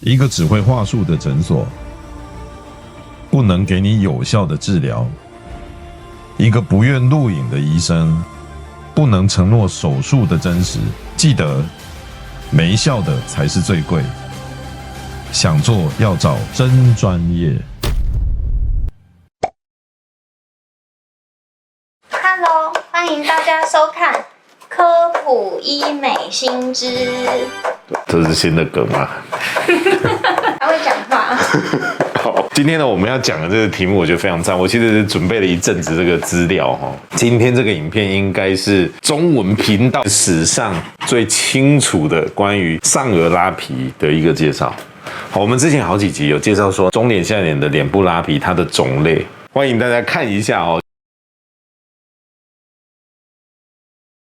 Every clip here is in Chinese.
一个只会话术的诊所，不能给你有效的治疗；一个不愿录影的医生，不能承诺手术的真实。记得，没效的才是最贵。想做要找真专业。Hello， 欢迎大家收看科普医美新知。这是新的梗吗？还会讲话。好，今天呢，我们要讲的这个题目，我觉得非常赞。我其实是准备了一阵子这个资料哈。今天这个影片应该是中文频道史上最清楚的关于上颚拉皮的一个介绍。好，我们之前好几集有介绍说中脸、下脸的脸部拉皮它的种类，欢迎大家看一下哦。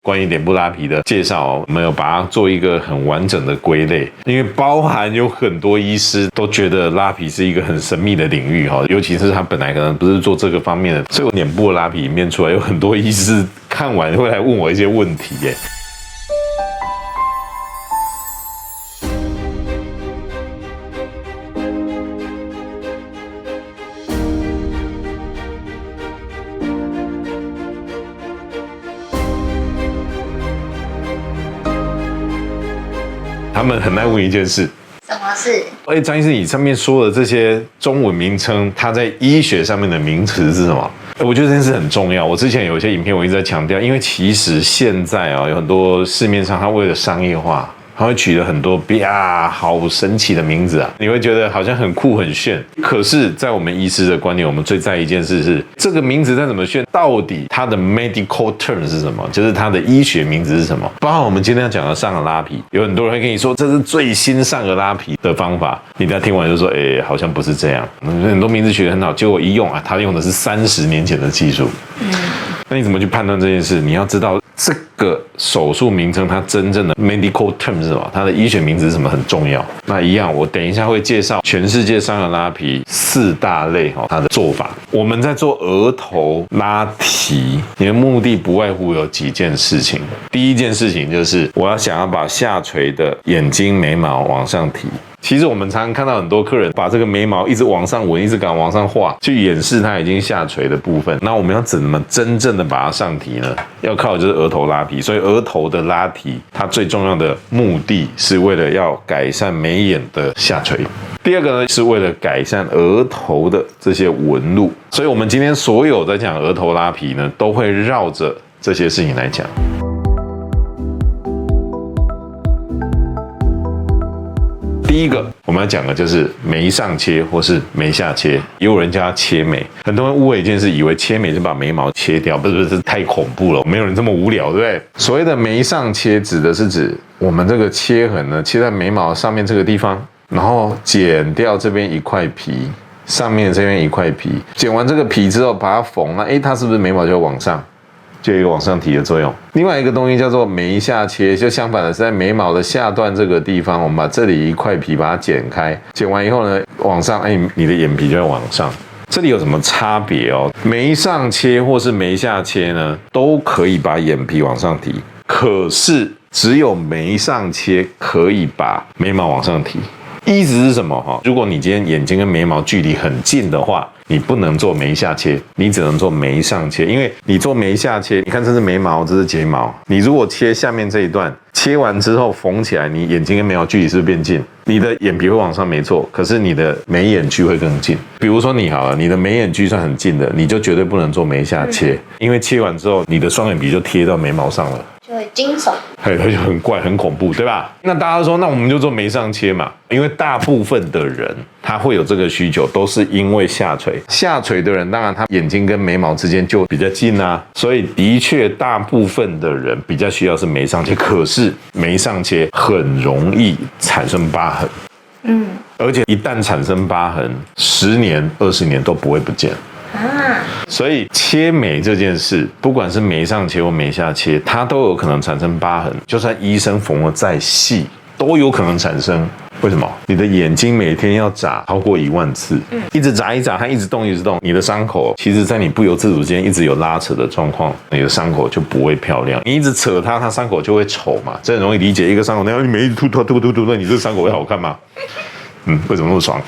关于脸部拉皮的介绍，我们有把它做一个很完整的归类，因为包含有很多医师都觉得拉皮是一个很神秘的领域哈，尤其是他本来可能不是做这个方面的，所以我脸部的拉皮里面出来有很多医师看完会来问我一些问题耶。他们很爱问一件事，什么事？张医师，你上面说的这些中文名称，它在医学上面的名词是什么？我觉得这件事很重要。我之前有一些影片，我一直在强调，因为其实现在有很多市面上，它为了商业化，它会取了很多好神奇的名字啊，你会觉得好像很酷很炫。可是，在我们医师的观点，我们最在意一件事是，这个名字再怎么炫，到底它的 medical term 是什么？就是它的医学名字是什么？包括我们今天要讲的上颚拉皮，有很多人会跟你说这是最新上颚拉皮的方法，你等下听完就说，好像不是这样。很多名字取得很好，结果一用他用的是30年前的技术。那你怎么去判断这件事？你要知道这个手术名称它真正的 medical term 是什么，它的医学名字是什么很重要。那一样，我等一下会介绍全世界上颚拉皮4大类它的做法。我们在做额头拉提，你的目的不外乎有几件事情。第一件事情就是我想要把下垂的眼睛眉毛往上提。其实我们常常看到很多客人把这个眉毛一直往上纹，一直敢往上画，去掩饰它已经下垂的部分。那我们要怎么真正的把它上提呢？要靠的就是额头拉皮。所以额头的拉提，它最重要的目的是为了要改善眉眼的下垂。第二个呢，是为了改善额头的这些纹路。所以我们今天所有在讲额头拉皮呢，都会绕着这些事情来讲。第一个我们要讲的就是眉上切或是眉下切，也有人叫它切眉。很多人误会一件事，以为切眉就把眉毛切掉，不是，太恐怖了，没有人这么无聊，对不对？所谓的眉上切指的是指我们这个切痕呢，切在眉毛上面这个地方，然后剪掉这边一块皮，上面这边一块皮，剪完这个皮之后把它缝，那它是不是眉毛就往上？就有一个往上提的作用。另外一个东西叫做眉下切，就相反的是在眉毛的下段这个地方，我们把这里一块皮把它剪开，剪完以后呢，往上，你的眼皮就会往上。这里有什么差别哦？眉上切或是眉下切呢，都可以把眼皮往上提，可是只有眉上切可以把眉毛往上提。意思是什么？如果你今天眼睛跟眉毛距离很近的话，你不能做眉下切，你只能做眉上切。因为你做眉下切，你看这是眉毛，这是睫毛，你如果切下面这一段，切完之后缝起来，你眼睛跟眉毛距离是不是变近？你的眼皮会往上没错，可是你的眉眼距会更近。比如说你好了，你的眉眼距算很近的，你就绝对不能做眉下切，因为切完之后，你的双眼皮就贴到眉毛上了。就会惊悚，很怪，很恐怖，对吧？那大家说，那我们就做眉上切嘛？因为大部分的人他会有这个需求，都是因为下垂。下垂的人，当然他眼睛跟眉毛之间就比较近啊，所以的确大部分的人比较需要是眉上切。可是眉上切很容易产生疤痕，而且一旦产生疤痕，10年、20年都不会不见。所以切眉这件事，不管是眉上切或眉下切，它都有可能产生疤痕。就算医生缝得再细，都有可能产生。为什么？你的眼睛每天要眨超过1万次，一直眨一眨，它一直动一直动，你的伤口其实在你不由自主间一直有拉扯的状况，你的伤口就不会漂亮。你一直扯它，它伤口就会丑嘛，这很容易理解。一个伤口，你每一直吐，你这个伤口会好看吗？为什么那么爽？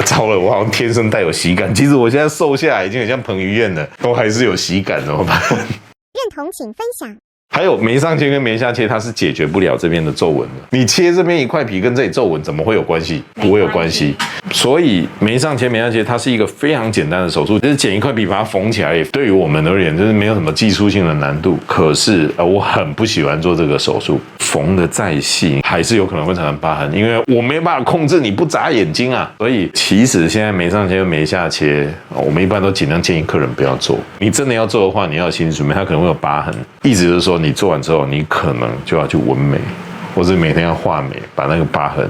糟了，我好像天生带有喜感。其实我现在瘦下来已经很像彭于晏了，都还是有喜感，怎么办？认同请分享。还有眉上切跟眉下切，它是解决不了这边的皱纹的。你切这边一块皮跟这里皱纹怎么会有关系？不会有关系。所以眉上切、眉下切，它是一个非常简单的手术，就是剪一块皮把它缝起来。对于我们而言，就是没有什么技术性的难度。可是我很不喜欢做这个手术，缝的再细还是有可能会产生疤痕，因为我没办法控制你不眨眼睛啊。所以其实现在眉上切跟眉下切，我们一般都尽量建议客人不要做。你真的要做的话，你要有心理准备，它可能会有疤痕。意思就是说，你做完之后，你可能就要去纹眉，或者每天要画眉，把那个疤痕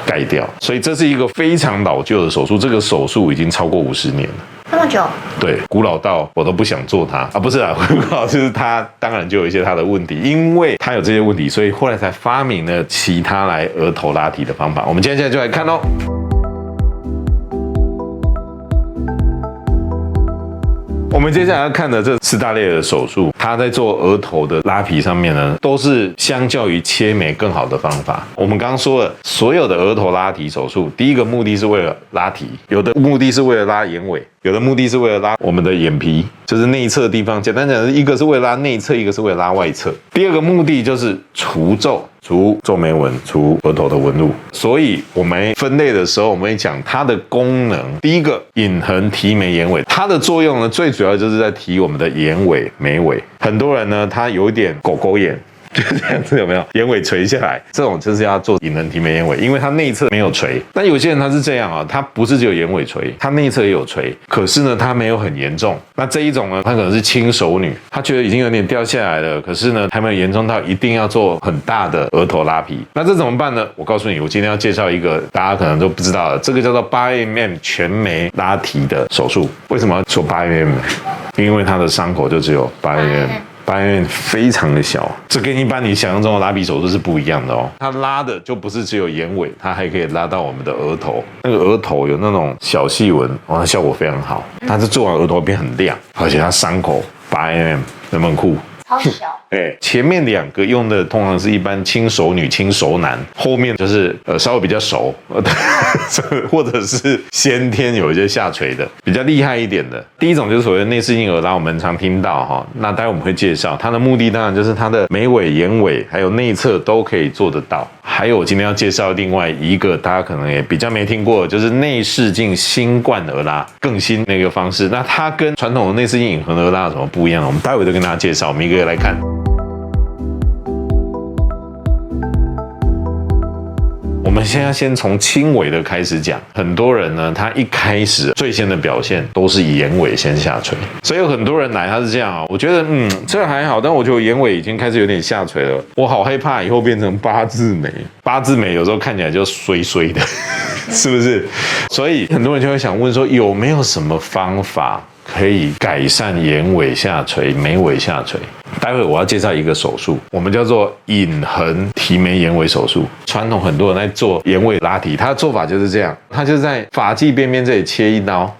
盖掉。所以这是一个非常老旧的手术，这个手术已经超过50年了。这么久？对，古老到我都不想做它啊！不是啊，古老就是它当然就有一些它的问题，因为它有这些问题，所以后来才发明了其他来额头拉提的方法。我们接下来就来看哦。我们接下来要看的这4大类的手术，它在做额头的拉皮上面呢，都是相较于切眉更好的方法。我们刚刚说了，所有的额头拉提手术，第一个目的是为了拉提，有的目的是为了拉眼尾，有的目的是为了拉我们的眼皮，就是内侧的地方。简单讲，一个是为了拉内侧，一个是为了拉外侧。第二个目的就是除皱。除皱眉纹，除额头的纹路。所以我们分类的时候，我们会讲它的功能。第一个，隐痕提眉眼尾，它的作用呢，最主要就是在提我们的眼尾、眉尾。很多人呢，他有一点狗狗眼。就这样子有没有？眼尾垂下来，这种就是要做隐痕提眉眼尾，因为它内侧没有垂。但有些人他是这样啊，他不是只有眼尾垂，他内侧也有垂，可是呢，他没有很严重。那这一种呢，他可能是轻熟女，她觉得已经有点掉下来了，可是呢，还没有严重到一定要做很大的额头拉皮。那这怎么办呢？我告诉你，我今天要介绍一个大家可能都不知道的，这个叫做8mm 全眉拉提的手术。为什么要做8mm？因为它的伤口就只有8mm。8mm 非常的小，这跟一般你想象中的拉皮手术是不一样的哦。它拉的就不是只有眼尾，它还可以拉到我们的额头。那个额头有那种小细纹，哇，效果非常好。它是做完额头变很亮，而且它伤口8mm，有没有很酷？超小。前面2个用的通常是一般轻熟女、轻熟男，后面就是稍微比较熟，或者是先天有一些下垂的，比较厉害一点的。第一种就是所谓的内视镜额拉，我们常听到哈。那待会我们会介绍它的目的，当然就是它的眉尾、眼尾还有内侧都可以做得到。还有我今天要介绍另外一个大家可能也比较没听过，就是内视镜新冠额拉，更新的一个方式。那它跟传统的内视镜隐痕额拉有什么不一样？我们待会就跟大家介绍，我们一个一个来看。我们现在先从轻微的开始讲。很多人呢，他一开始最先的表现都是以眼尾先下垂，所以有很多人来他是这样啊，我觉得这还好，但我觉得我眼尾已经开始有点下垂了，我好害怕以后变成8字眉。8字眉有时候看起来就衰衰的，是不是？所以很多人就会想问说，有没有什么方法可以改善眼尾下垂、眉尾下垂？待会我要介绍一个手术，我们叫做隐痕提眉眼尾手术。传统很多人在做眼尾拉提，他的做法就是这样，他就在发际边边这里切一刀，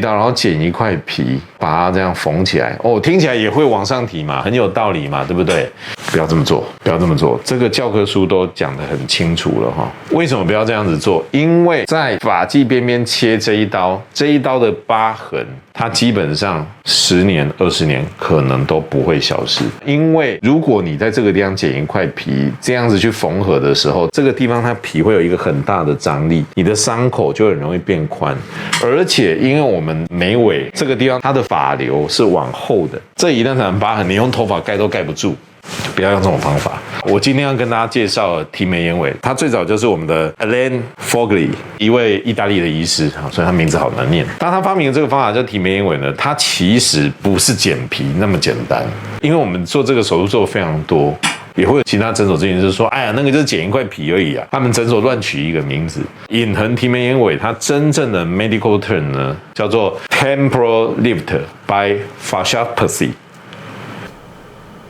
然后剪一块皮，把它这样缝起来。哦，听起来也会往上提嘛，很有道理嘛，对不对？不要这么做，不要这么做。这个教科书都讲得很清楚了哈。为什么不要这样子做？因为在发际边边切这一刀的疤痕，它基本上10年、20年可能都不会消失。因为如果你在这个地方剪一块皮，这样子去缝合的时候，这个地方它皮会有一个很大的张力，你的伤口就很容易变宽。而且因为我们眉尾这个地方它的发流是往后的，这一旦产生疤痕，你用头发盖都盖不住。不要用这种方法。我今天要跟大家介绍提眉眼尾，他最早就是我们的 Alain Fogli， 一位意大利的医师，所以他名字好难念。当他发明的这个方法叫提眉眼尾呢，它其实不是剪皮那么简单，因为我们做这个手术做的非常多。也会有其他诊所之前就是说，哎呀，那个就是剪一块皮而已啊。他们诊所乱取一个名字，隐痕提眉眼尾，它真正的 medical term 呢叫做 temporal lift by fasciopathy。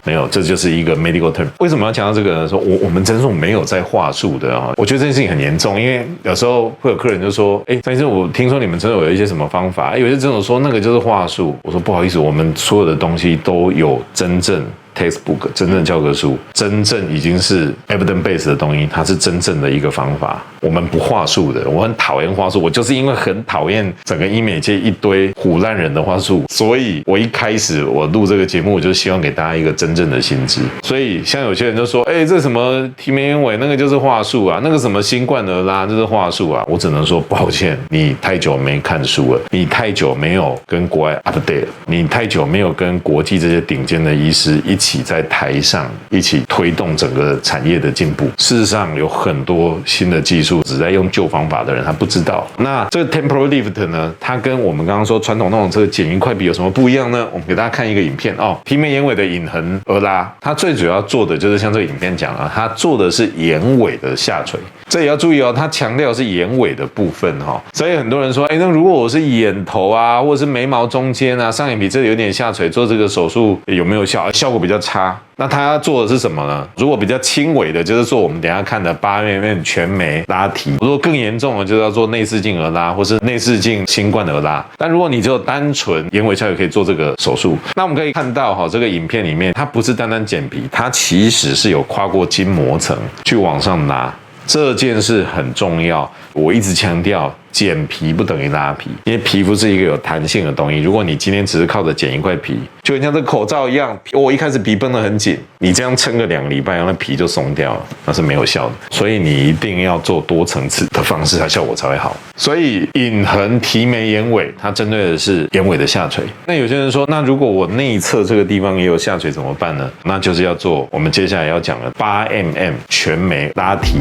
没有，这就是一个 medical term。为什么要强调这个呢？说我们诊所没有在话术的啊。我觉得这件事情很严重，因为有时候会有客人就说，张医生，我听说你们诊所有一些什么方法，有些诊所说那个就是话术。我说不好意思，我们所有的东西都有真正 textbook， 真正的教科书，真正已经是 evidence base 的东西，它是真正的一个方法。我们不话术的，我很讨厌话术，我就是因为很讨厌整个医美界一堆唬烂人的话术，所以我一开始我录这个节目，我就希望给大家一个真正的新知。所以像有些人就说，这什么提眉眼尾那个就是话术啊，那个什么新冠儿拉就是话术啊，我只能说抱歉，你太久没看书了，你太久没有跟国外 update 了，你太久没有跟国际这些顶尖的医师一起在台上一起推动整个产业的进步。事实上有很多新的技术，只在用旧方法的人他不知道。那这个 temporal lift 呢，它跟我们刚刚说传统那种这个剪一块皮有什么不一样呢？我们给大家看一个影片哦，提眉眼尾的隐痕而拉，它最主要做的就是像这个影片讲啊，它做的是眼尾的下垂。这也要注意哦，它强调是眼尾的部分哈，所以很多人说，那如果我是眼头啊，或者是眉毛中间啊，上眼皮这里有点下垂，做这个手术有没有效？效果比较差。那他要做的是什么呢？如果比较轻微的，就是做我们等一下看的8mm全眉拉提；如果更严重的，就是要做内视镜而拉，或是内视镜新冠而拉。但如果你只有单纯眼尾下垂可以做这个手术，那我们可以看到这个影片里面，它不是单单剪皮，它其实是有跨过筋膜层去往上拉。这件事很重要，我一直强调，剪皮不等于拉皮，因为皮肤是一个有弹性的东西。如果你今天只是靠着剪一块皮，就像这个口罩一样，我一开始皮绷得很紧，你这样撑个2个礼拜，那皮就松掉了，那是没有效的。所以你一定要做多层次的方式，它效果才会好。所以隐痕提眉眼尾，它针对的是眼尾的下垂。那有些人说，那如果我内侧这个地方也有下垂怎么办呢？那就是要做我们接下来要讲的8mm全眉拉提。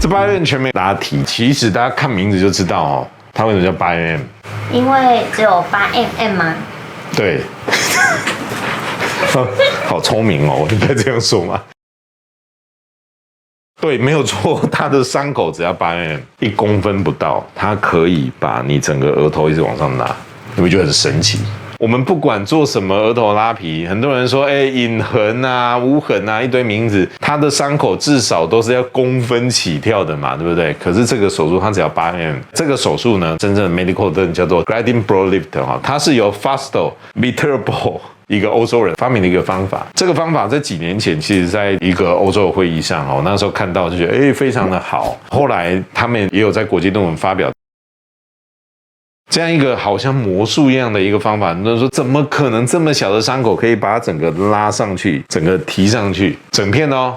这8mm全眉拉提，其实大家看名字就知道哦，它为什么叫8mm？因为只有8mm吗？对，好聪明哦，我应该这样说吗？对，没有错，它的伤口只要8mm，1公分不到，它可以把你整个额头一直往上拉，你会觉得很神奇。我们不管做什么额头拉皮，很多人说，隐痕啊、无痕啊，一堆名字，它的伤口至少都是要公分起跳的嘛，对不对？可是这个手术它只要8mm，这个手术呢，真正的 medical term 叫做 gliding brow lift 哈，它是由 Fasto Viterbo 一个欧洲人发明的一个方法。这个方法在几年前，其实在一个欧洲的会议上，那时候看到就觉得，非常的好。后来他们也有在国际论文发表。这样一个好像魔术一样的一个方法，很多人说怎么可能这么小的伤口可以把它整个拉上去，整个提上去，整片哦，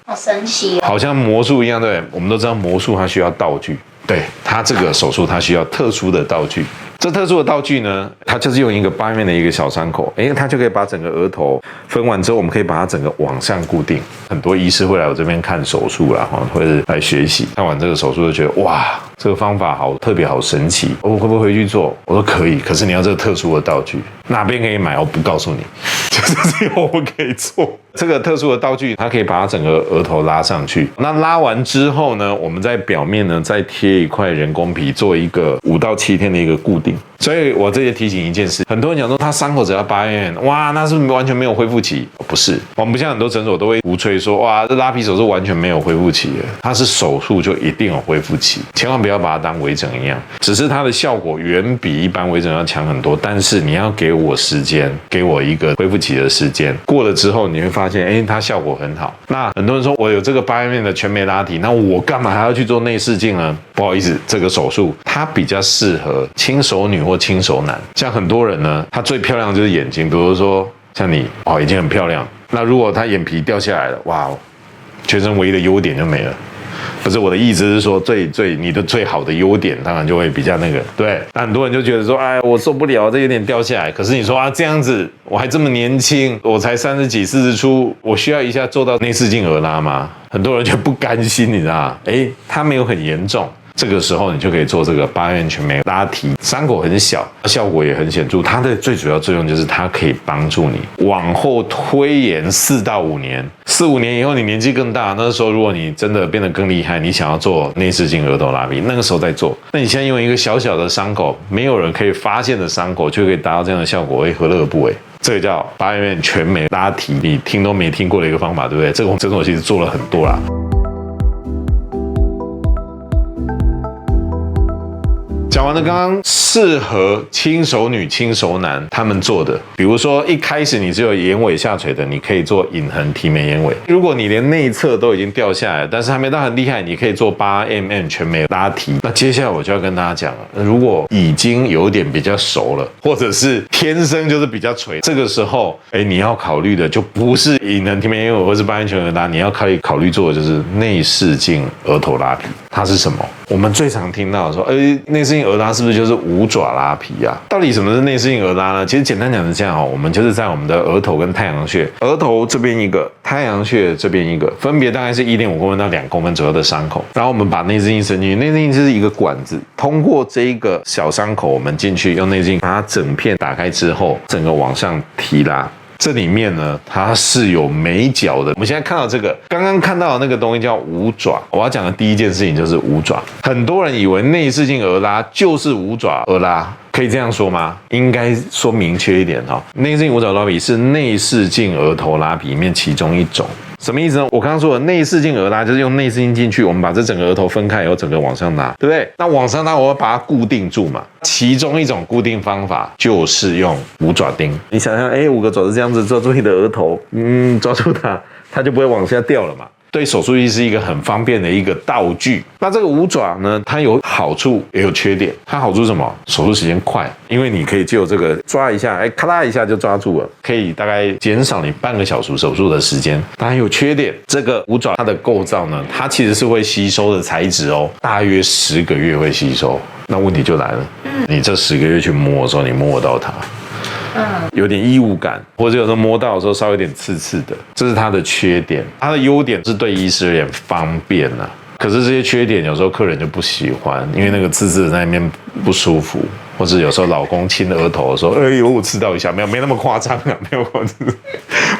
好神奇哦，好像魔术一样。对，我们都知道魔术它需要道具，对，它这个手术它需要特殊的道具。这特殊的道具呢，它就是用一个8mm的一个小伤口，它就可以把整个额头分完之后，我们可以把它整个往上固定。很多医师会来我这边看手术啦，或者是来学习。看完这个手术就觉得哇，这个方法好特别，好神奇。我会不会回去做？我说可以，可是你要这个特殊的道具，哪边可以买？我不告诉你，就是只有我可以做。这个特殊的道具，它可以把它整个额头拉上去。那拉完之后呢，我们在表面呢再贴一块人工皮，做一个5到7天的一个固定。所以我这里提醒一件事，很多人讲说他伤口只要8mm，哇，那是不是完全没有恢复期？不是，我们不像很多诊所都会鼓吹说，哇，这拉皮手术完全没有恢复期的，它是手术就一定有恢复期，千万不要把它当微整一样，只是它的效果远比一般微整要强很多，但是你要给我时间，给我一个恢复期的时间，过了之后你会发现，它效果很好。那很多人说我有这个8mm的全眉拉提，那我干嘛还要去做内视镜呢？不好意思，这个手术它比较适合轻熟女或轻熟男。像很多人呢，他最漂亮的就是眼睛，比如说像你眼睛很漂亮，那如果他眼皮掉下来了，哇，全身唯一的优点就没了。不是，我的意思是说，你的最好的优点，当然就会比较那个，对。那很多人就觉得说，我受不了，这有点掉下来。可是你说这样子，我还这么年轻，我才30几40出，我需要一下做到内视镜而拉吗？很多人就不甘心，你知道吗？他没有很严重。这个时候你就可以做这个8mm全眉拉提，伤口很小，效果也很显著。它的最主要作用就是它可以帮助你往后推延4到5年，4、5年以后你年纪更大，那时候如果你真的变得更厉害，你想要做内视镜额头拉皮，那个时候再做。那你现在用一个小小的伤口，没有人可以发现的伤口，就可以达到这样的效果，何乐而不为？这个叫8mm全眉拉提，你听都没听过的一个方法，对不对？这个诊所其实做了很多啦。讲完了刚刚适合轻熟女、轻熟男他们做的，比如说一开始你只有眼尾下垂的，你可以做隐横提眉眼尾。如果你连内侧都已经掉下来了，但是还没到很厉害，你可以做8mm 全眉拉提。那接下来我就要跟大家讲了，如果已经有点比较熟了，或者是天生就是比较垂，这个时候你要考虑的就不是隐横提眉眼尾或是8mm全眉拉，你要考虑做的就是内视镜额头拉皮。它是什么？我们最常听到的说，内视镜额拉是不是就是五爪拉皮啊？到底什么是内视镜额拉呢？其实简单讲是这样我们就是在我们的额头跟太阳穴，额头这边一个，太阳穴这边一个，分别大概是1.5公分到2公分左右的伤口，然后我们把内视镜伸进去，内视镜就是一个管子，通过这一个小伤口，我们进去用内视镜把它整片打开之后，整个往上提拉。这里面呢，它是有眉角的。我们现在看到这个，刚刚看到的那个东西叫五爪。我要讲的第一件事情就是五爪。很多人以为内视镜额拉就是五爪额拉，可以这样说吗？应该说明确一点内视镜五爪拉皮是内视镜额头拉皮里面其中一种。什么意思呢？我刚刚说的内视镜额拉就是用内视镜进去，我们把这整个额头分开以后，整个往上拉，对不对？那往上拉，我要把它固定住嘛。其中一种固定方法就是用五爪钉。你想想，5个爪子这样子抓住你的额头，抓住它就不会往下掉了嘛。对手术医是一个很方便的一个道具。那这个五爪呢，它有好处也有缺点。它好处是什么？手术时间快，因为你可以就这个抓一下，咔啦一下就抓住了，可以大概减少你半个小时手术的时间。当然有缺点，这个五爪它的构造呢，它其实是会吸收的材质大约10个月会吸收。那问题就来了，你这10个月去摸的时候，你摸得到它？有点异物感，或者有时候摸到的时候稍微有点刺刺的，这是它的缺点。它的优点是对医师有点方便可是这些缺点有时候客人就不喜欢，因为那个刺刺的在那边不舒服，或者有时候老公亲额头的时候，我刺到一下，没那么夸张没有。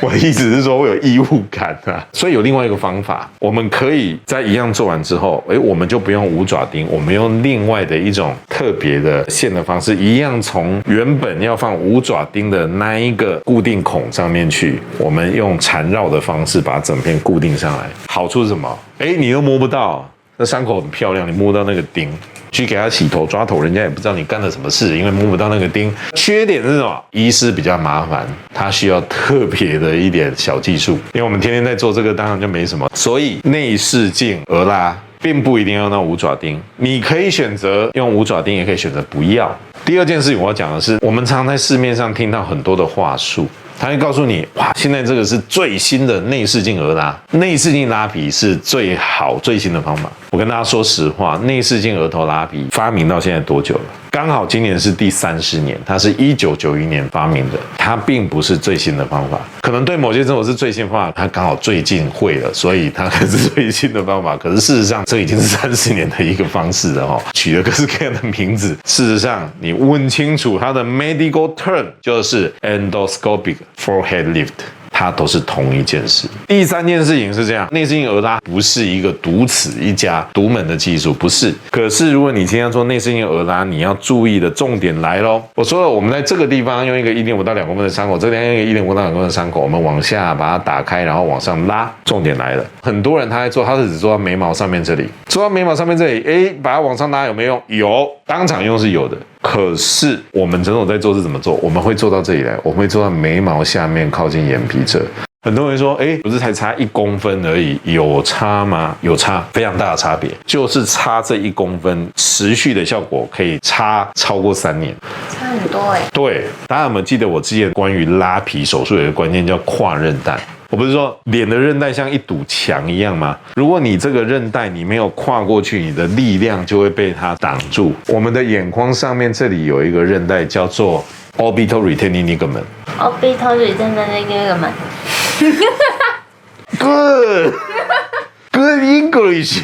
我的意思是说会有异物感所以有另外一个方法，我们可以在一样做完之后，我们就不用五爪钉，我们用另外的一种特别的线的方式，一样从原本要放五爪钉的那一个固定孔上面去，我们用缠绕的方式把整片固定上来。好处是什么？你都摸不到，那伤口很漂亮，你摸到那个钉。去给他洗头抓头，人家也不知道你干了什么事，因为摸不到那个钉。缺点是什么？医师比较麻烦，他需要特别的一点小技术，因为我们天天在做这个，当然就没什么。所以内视镜额拉并不一定要用到五爪钉，你可以选择用五爪钉，也可以选择不要。第二件事情我要讲的是，我们常在市面上听到很多的话术。他会告诉你，现在这个是最新的内视镜额拉，内视镜拉皮是最好最新的方法。我跟大家说实话，内视镜额头拉皮发明到现在多久了？刚好今年是第30年，它是1991年发明的，它并不是最新的方法。可能对某些诊所是最新方法，它刚好最近会了，所以它可是最新的方法。可是事实上，这已经是30年的一个方式了取了各式各样的名字。事实上，你问清楚它的 medical term 就是 endoscopic forehead lift。它都是同一件事。第三件事情是这样，内视镜额拉不是一个独此一家独门的技术，不是。可是如果你今天要做内视镜额拉，你要注意的重点来咯。我说了，我们在这个地方用一个1.5到2公分的伤口，这个地方用一个1.5到2公分的伤口，我们往下把它打开，然后往上拉。重点来了，很多人他在做，他是只做到眉毛上面这里，做到眉毛上面这里，把它往上拉有没有用？有，当场用是有的。可是我们诊所在做是怎么做？我们会做到这里来，我们会做到眉毛下面靠近眼皮这。很多人说，不是才差1公分而已，有差吗？有差，非常大的差别，就是差这1公分，持续的效果可以差超过3年，差很多对，大家有没有记得我之前关于拉皮手术有一个关键叫跨韧带？我不是说脸的韧带像一堵墙一样吗？如果你这个韧带你没有跨过去，你的力量就会被它挡住。我们的眼眶上面这里有一个韧带叫做 orbital retaining ligament。orbital retaining ligament。Good English。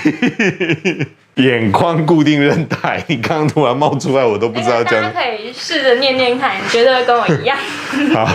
眼眶固定韧带，你刚刚突然冒出来，我都不知道这样。大家可以试着念念看，绝对会跟我一样。好，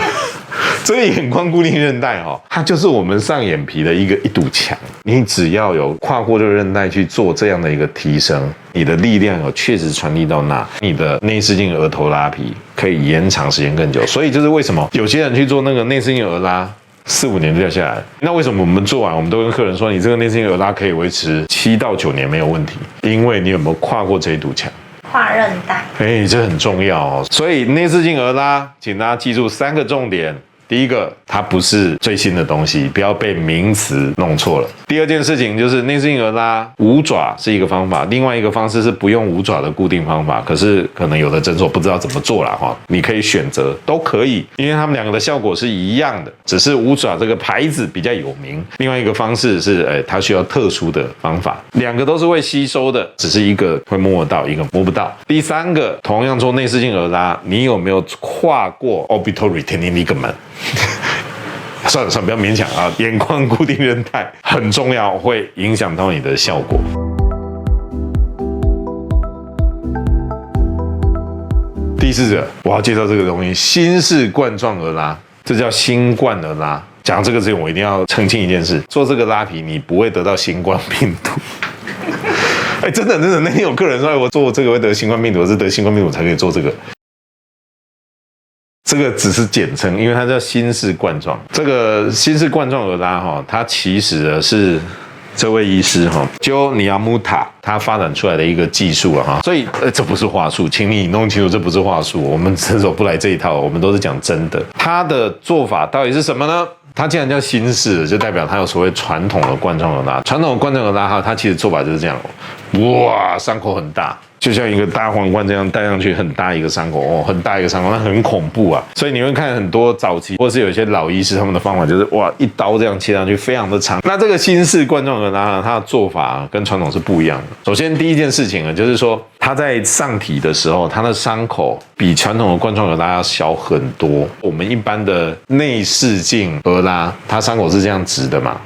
这个眼眶固定韧带它就是我们上眼皮的一堵墙。你只要有跨过这个韧带去做这样的一个提升，你的力量有确实传递到那，你的内视镜额头拉皮可以延长时间更久。所以就是为什么有些人去做那个内视镜额拉4、5年就掉下来，那为什么我们做完，我们都跟客人说，你这个内视镜额拉可以维持7到9年没有问题？因为你有没有跨过这一堵墙？画韧带。这很重要哦。所以内视镜腭拉，请大家记住3个重点。第一个，它不是最新的东西，不要被名词弄错了。第二件事情就是内视镜腭拉无爪是一个方法，另外一个方式是不用无爪的固定方法，可是可能有的诊所不知道怎么做啦哈，你可以选择都可以，因为他们2个的效果是一样的，只是无爪这个牌子比较有名，另外一个方式是它需要特殊的方法，2个都是会吸收的，只是一个会摸得到，一个摸不到。第3个，同样做内视镜腭拉，你有没有跨过 orbital retaining ligament？算了，不要勉强啊！眼眶固定韧带很重要，会影响到你的效果。第4个，我要介绍这个东西——新式冠状腭拉，这叫新冠腭拉。讲这个之前，我一定要澄清一件事：做这个拉皮，你不会得到新冠病毒。真的，那天有客人说，我做这个会得新冠病毒，我是得新冠病毒才可以做这个。这个只是简称，因为它叫新式冠状。这个新式冠状腭拉哈，它其实是这位医师哈，Jo Niyamuta 他发展出来的一个技术了哈。所以这不是话术，请你弄清楚，这不是话术。我们诊所不来这一套，我们都是讲真的。他的做法到底是什么呢？它既然叫新式，就代表它有所谓传统的冠状腭拉。传统的冠状腭拉哈，它其实做法就是这样，哇，伤口很大。就像一个大皇冠这样戴上去，很大一个伤口哦，很大一个伤口，那很恐怖啊。所以你会看很多早期，或是有一些老医师他们的方法就是哇，一刀这样切上去，非常的长。那这个新式冠状腭拉呢，它的做法跟传统是不一样的。首先第一件事情呢，就是说它在上体的时候，它的伤口比传统的冠状腭拉要小很多。我们一般的内视镜腭拉，它伤口是这样直的嘛？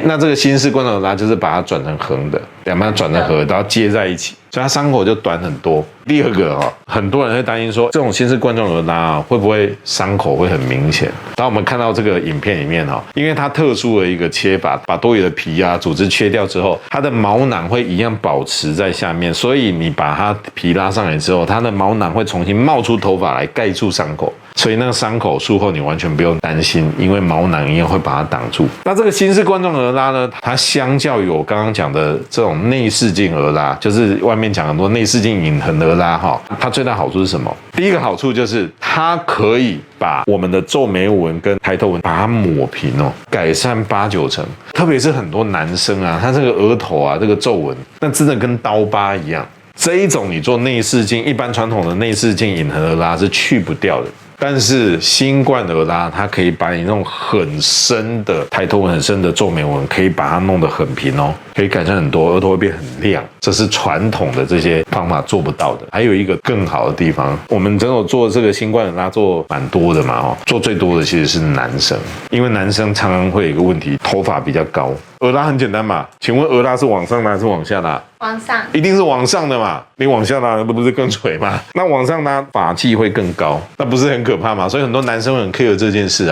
那这个新式冠状腭拉就是把它转成横的，两边转成合，然后接在一起，所以它伤口就短很多。第二个很多人会担心说，这种新式冠状腭拉会不会伤口会很明显？当我们看到这个影片里面因为它特殊的一个切法，把多余的皮组织切掉之后，它的毛囊会一样保持在下面，所以你把它皮拉上来之后，它的毛囊会重新冒出头发来盖住伤口。所以那个伤口术后你完全不用担心，因为毛囊一样会把它挡住。那这个新式冠状腭拉呢，它相较于我刚刚讲的这种内视镜腭拉，就是外面讲很多内视镜隐横腭拉它最大好处是什么？第一个好处就是它可以把我们的皱眉纹跟抬头纹把它抹平改善8、9成。特别是很多男生他这个额头这个皱纹，那真的跟刀疤一样。这一种你做内视镜，一般传统的内视镜隐横腭拉是去不掉的。但是新冠腭拉，它可以把你那种很深的抬头纹、很深的皱眉纹，可以把它弄得很平可以改善很多，额头会变很亮。这是传统的这些方法做不到的。还有一个更好的地方，我们诊所做这个新冠腭拉做蛮多的嘛做最多的其实是男生，因为男生常常会有一个问题，头发比较高。腭拉很简单嘛，请问腭拉是往上拉还是往下拉？往上，一定是往上的嘛，你往下拉不是更垂吗？那往上拉发际会更高，那不是很可怕吗？所以很多男生很 care 这件事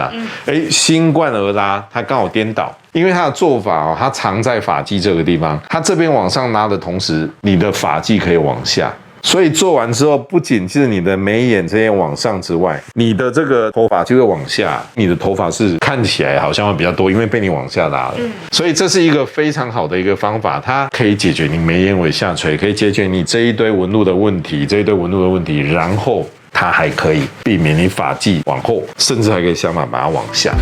新冠腭拉它刚好颠倒，因为它的做法它藏在发际这个地方，它这边往上拉的同时，你的发际可以往下。所以做完之后，不仅是你的眉眼这些往上之外，你的这个头发就会往下，你的头发是看起来好像会比较多，因为被你往下拉了。所以这是一个非常好的一个方法，它可以解决你眉眼尾下垂，可以解决你这一堆纹路的问题，然后它还可以避免你发际往后，甚至还可以想办法把它往下。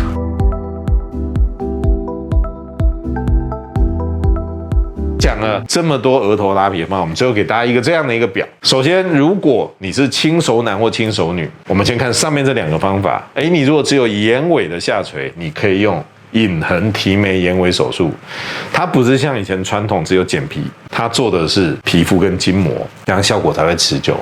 讲了这么多额头拉皮的方法，我们最后给大家一个这样的一个表。首先，如果你是轻熟男或轻熟女，我们先看上面这2个方法。你如果只有眼尾的下垂，你可以用隐横提眉眼尾手术，它不是像以前传统只有剪皮，它做的是皮肤跟筋膜，这样效果才会持久。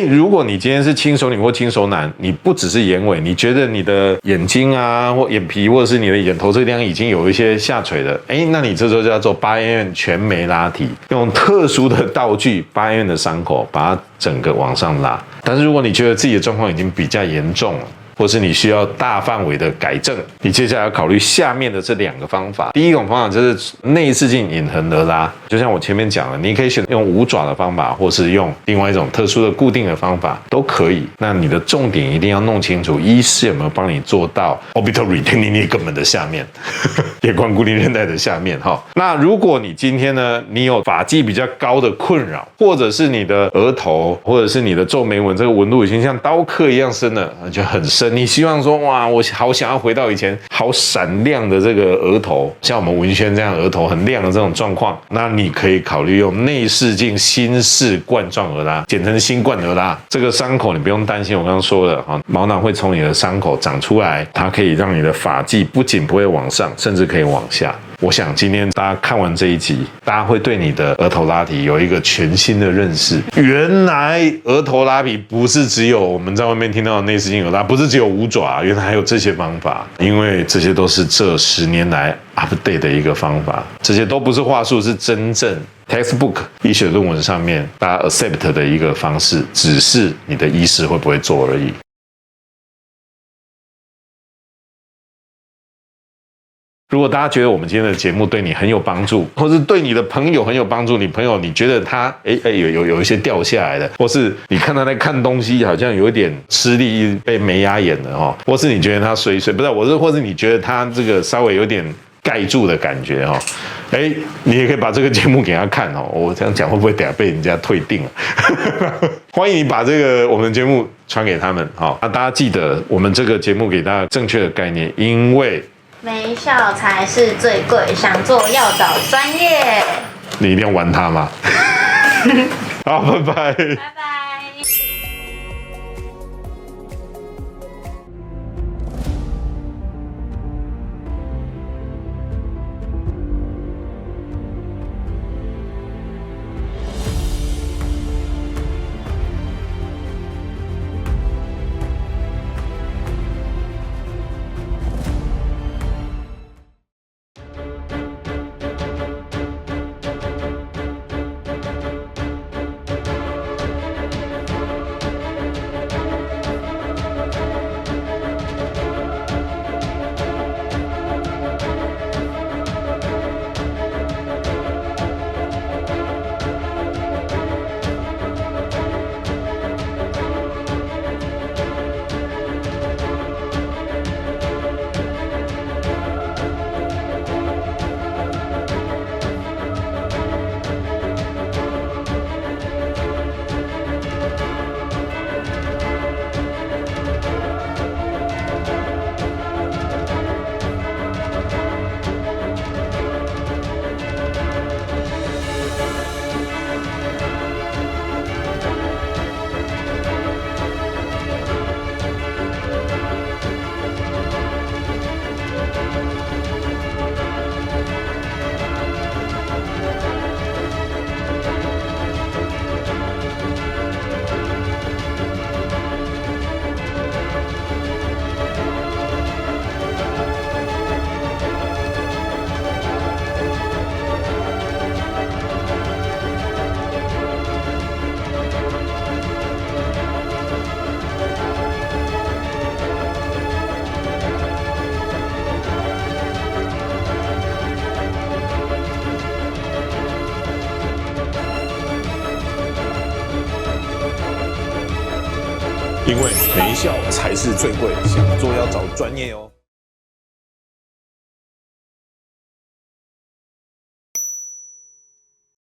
如果你今天是轻熟女或轻熟男，你不只是眼尾，你觉得你的眼睛或眼皮或者是你的眼头这个地方已经有一些下垂的，那你这时候就要做8院全眉拉提，用特殊的道具8院的伤口把它整个往上拉。但是如果你觉得自己的状况已经比较严重了，或是你需要大范围的改正，你接下来要考虑下面的这2个方法。第一种方法就是内视镜隐横而拉，就像我前面讲了，你可以选用五爪的方法，或是用另外一种特殊的固定的方法都可以。那你的重点一定要弄清楚，医师有没有帮你做到 orbital retaining ligament 的下面，列冠固定韧带的下面哈。那如果你今天呢，你有发际比较高的困扰，或者是你的额头，或者是你的皱眉纹，这个纹路已经像刀刻一样深了，就很深。你希望说，哇，我好想要回到以前好闪亮的这个额头，像我们文轩这样额头很亮的这种状况，那你可以考虑用内视镜新式冠状额拉，简称新冠额拉。这个伤口你不用担心，我刚刚说了哈，毛囊会从你的伤口长出来，它可以让你的发际不仅不会往上，甚至可以往下。我想今天大家看完这一集，大家会对你的额头拉提有一个全新的认识。原来额头拉皮不是只有我们在外面听到的内视镜额拉，不是只有五爪，原来还有这些方法。因为这些都是这10年来 update 的一个方法，这些都不是话术，是真正 textbook 医学论文上面大家 accept 的一个方式，只是你的医师会不会做而已。如果大家觉得我们今天的节目对你很有帮助，或是对你的朋友很有帮助，你朋友你觉得他有一些掉下来的，或是你看他在看东西好像有一点吃力被眉压眼了哦，或是你觉得他水不是，或是你觉得他这个稍微有点盖住的感觉哦，你也可以把这个节目给他看哦。我这样讲会不会等下被人家退订了？欢迎你把这个我们的节目传给他们好，那大家记得我们这个节目给大家正确的概念，因为没效才是最贵，想做要找专业。你一定要玩它吗？好，拜拜。拜拜。因为没效才是最贵，想做要找专业哦。